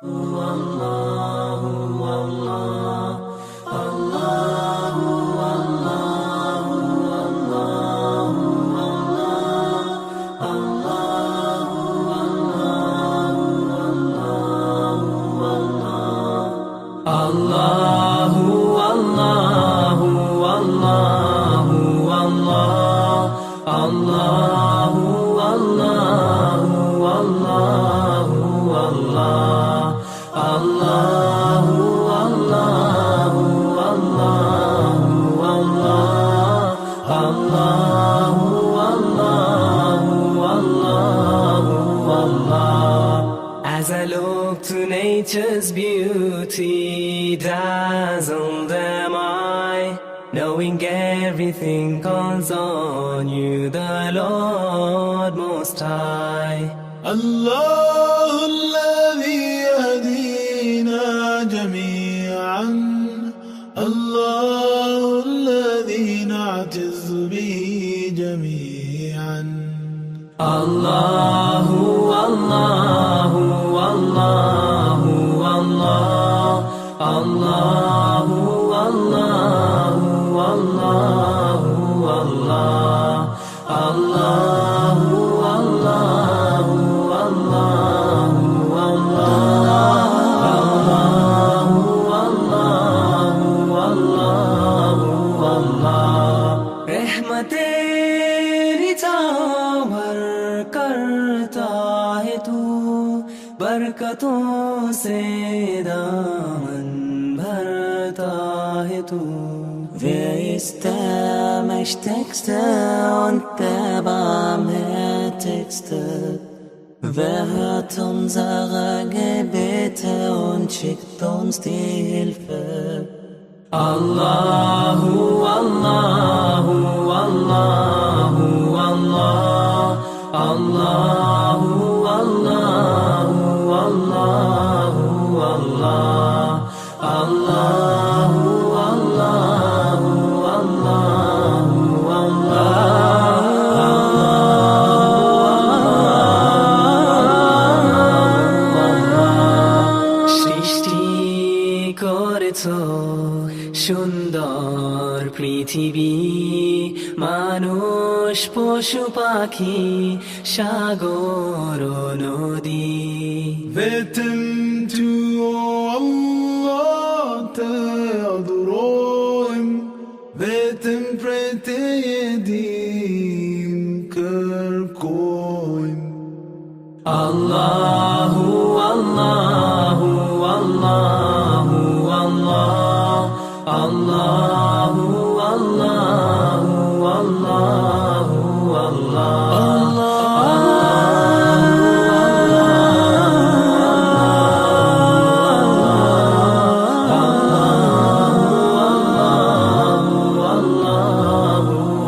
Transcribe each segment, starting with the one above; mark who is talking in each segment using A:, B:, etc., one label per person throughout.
A: As I look to nature's beauty, dazzled am I, knowing everything calls on you, the Lord Most High.
B: الله الذي يهدينا جميعا، الله الذي نعتز به جميعا.
A: الله الله الله الله الله الله الله الله रहमतेरी छावर करता है तू, बरकतों से दामन भरता है तू.
C: Wer ist der Mächtigste und der Barmherzigste? Wer hört unsere Gebete und schickt uns die Hilfe?
A: Allahu, Allahu, Allahu, Allah, Allahu, Allahu, Allahu, Allah, Allahu, Allahu, Allahu, সৃষ্টি করেছো সুন্দর পৃথিবী, মানুষ পশু পাখি সাগর নদী.
B: Beten du, Allah, te adorim, beten prete yedim kërkojm.
A: Allahu, Allahu, Allahu, Allah, Allahu, Allahu, Allahu,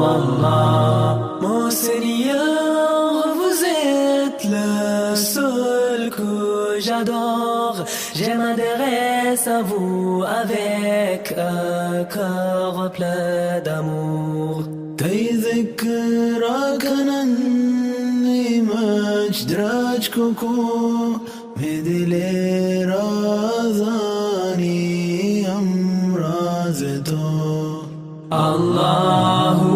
A: Allah. Mon Seigneur, vous êtes le seul que j'adore. Je m'adresse à vous avec un cœur plein d'amour.
B: تذكرك أنني مجدرج كوكو مدلي رازاني أمرازتو.
A: Allahu